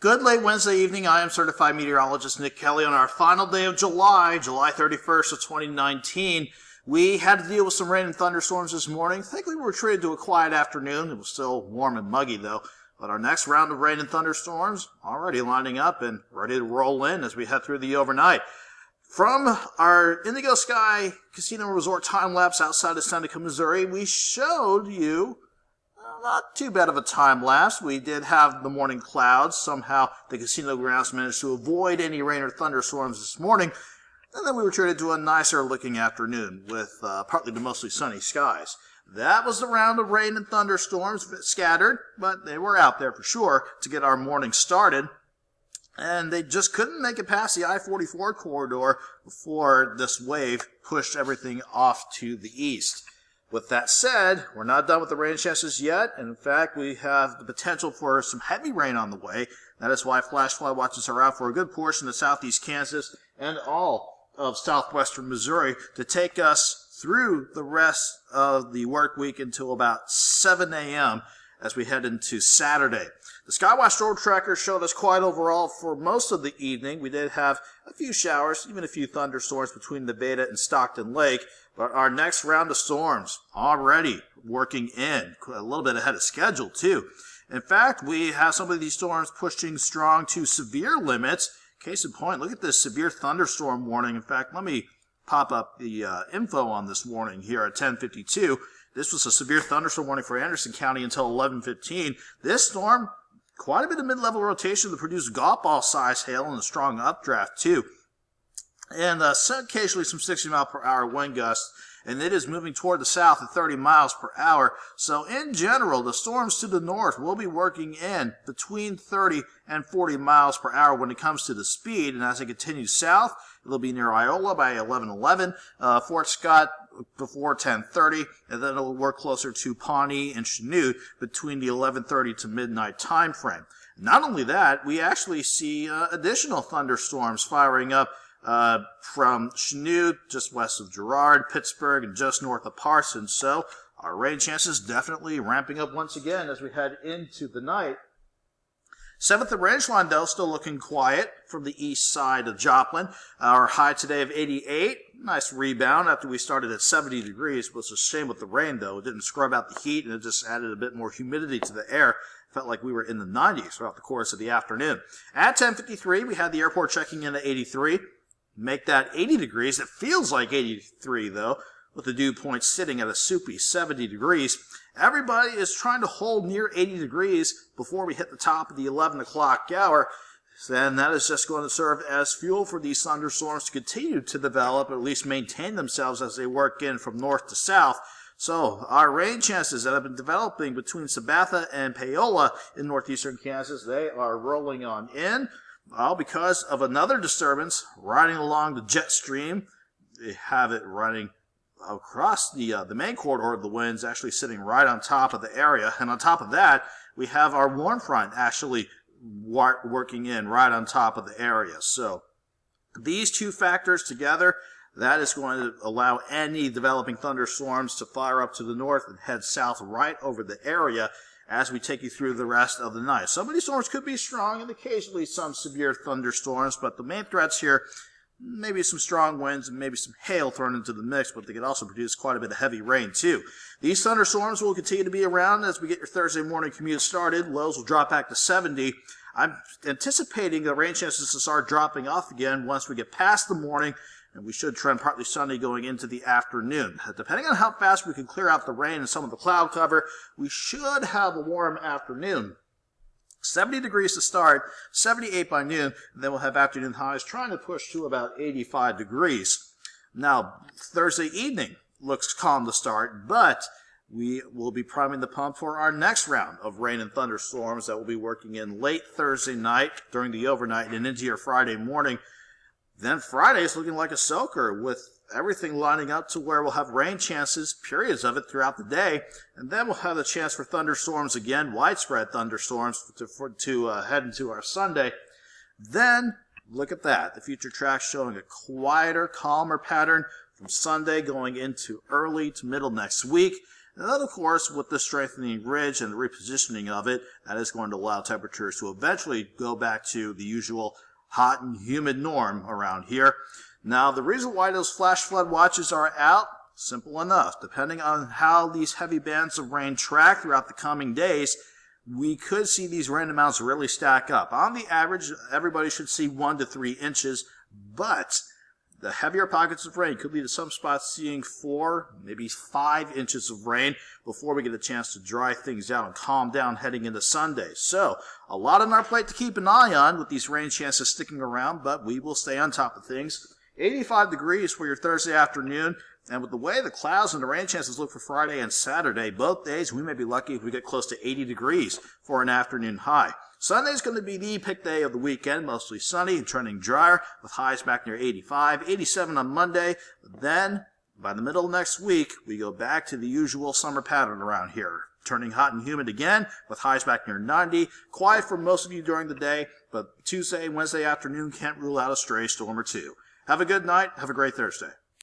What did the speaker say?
Good late Wednesday evening. I am certified meteorologist Nick Kelly on our final day of July 31st of 2019. We had to deal with some rain and thunderstorms this morning. Thankfully, we were treated to a quiet afternoon. It was still warm and muggy, though. But our next round of rain and thunderstorms already lining up and ready to roll in as we head through the overnight. From our Indigo Sky Casino Resort time-lapse outside of Seneca, Missouri, we showed you not too bad of a time-lapse. We did have the morning clouds. Somehow the casino grounds managed to avoid any rain or thunderstorms this morning. And then we were treated to a nicer-looking afternoon with partly to mostly sunny skies. That was the round of rain and thunderstorms, scattered, but they were out there for sure to get our morning started. And they just couldn't make it past the I-44 corridor before this wave pushed everything off to the east. With that said, we're not done with the rain chances yet, and in fact, we have the potential for some heavy rain on the way. That is why flash flood watches are out for a good portion of southeast Kansas and all of southwestern Missouri to take us through the rest of the work week until about 7 a.m. as we head into Saturday. The Skywatch Storm Tracker showed us quiet overall for most of the evening. We did have a few showers, even a few thunderstorms between the Beta and Stockton Lake. But our next round of storms already working in, a little bit ahead of schedule too. In fact, we have some of these storms pushing strong to severe limits. Case in point, look at this severe thunderstorm warning. In fact, let me pop up the info on this warning here at 10:52. This was a severe thunderstorm warning for Anderson County until 11:15. This storm, quite a bit of mid-level rotation to produce golf ball size hail and a strong updraft too. And occasionally some 60-mile-per-hour wind gusts, and it is moving toward the south at 30 miles per hour. So in general, the storms to the north will be working in between 30 and 40 miles per hour when it comes to the speed. And as it continues south, it'll be near Iola by 11:11, Fort Scott before 10:30, and then it'll work closer to Pawnee and Chanute between the 11:30 to midnight time frame. Not only that, we actually see additional thunderstorms firing up from Chanute, just west of Girard, Pittsburgh, and just north of Parsons. So our rain chances definitely ramping up once again as we head into the night. 7th and Rangeline, though, still looking quiet from the east side of Joplin. Our high today of 88. Nice rebound after we started at 70 degrees. It was a shame with the rain, though. It didn't scrub out the heat, and it just added a bit more humidity to the air. Felt like we were in the 90s throughout the course of the afternoon. At 10:53, we had the airport checking in at 83. Make that 80 degrees. It feels like 83, though, with the dew point sitting at a soupy 70 degrees. Everybody is trying to hold near 80 degrees before we hit the top of the 11 o'clock hour. Then that is just going to serve as fuel for these thunderstorms to continue to develop, or at least maintain themselves as they work in from north to south. So our rain chances that have been developing between Sabatha and Paola in northeastern Kansas, they are rolling on in. Well, because of another disturbance riding along the jet stream, they have it running across the main corridor of the winds, actually sitting right on top of the area. And on top of that, we have our warm front actually working in right on top of the area. So these two factors together, that is going to allow any developing thunderstorms to fire up to the north and head south right over the area as we take you through the rest of the night. Some of these storms could be strong and occasionally some severe thunderstorms, but the main threats here, maybe some strong winds and maybe some hail thrown into the mix, but they could also produce quite a bit of heavy rain too. These thunderstorms will continue to be around as we get your Thursday morning commute started. Lows will drop back to 70. I'm anticipating the rain chances to start dropping off again once we get past the morning, and we should trend partly sunny going into the afternoon. Depending on how fast we can clear out the rain and some of the cloud cover, we should have a warm afternoon. 70 degrees to start, 78 by noon, and then we'll have afternoon highs trying to push to about 85 degrees. Now, Thursday evening looks calm to start, but we will be priming the pump for our next round of rain and thunderstorms that will be working in late Thursday night during the overnight and into your Friday morning. Then Friday is looking like a soaker with everything lining up to where we'll have rain chances, periods of it throughout the day, and then we'll have the chance for thunderstorms again, widespread thunderstorms to head into our Sunday. Then, look at that, the future track showing a quieter, calmer pattern from Sunday going into early to middle next week. And then, of course, with the strengthening ridge and the repositioning of it, that is going to allow temperatures to eventually go back to the usual hot and humid norm around here. Now, the reason why those flash flood watches are out, simple enough. Depending on how these heavy bands of rain track throughout the coming days, we could see these rain amounts really stack up. On the average, everybody should see 1 to 3 inches, but the heavier pockets of rain could lead to some spots seeing 4, maybe 5 inches of rain before we get a chance to dry things out and calm down heading into Sunday. So, a lot on our plate to keep an eye on with these rain chances sticking around, but we will stay on top of things. 85 degrees for your Thursday afternoon, and with the way the clouds and the rain chances look for Friday and Saturday, both days we may be lucky if we get close to 80 degrees for an afternoon high. Sunday's going to be the pick day of the weekend, mostly sunny and trending drier, with highs back near 85, 87 on Monday. Then, by the middle of next week, we go back to the usual summer pattern around here, turning hot and humid again, with highs back near 90. Quiet for most of you during the day, but Tuesday and Wednesday afternoon can't rule out a stray storm or two. Have a good night. Have a great Thursday.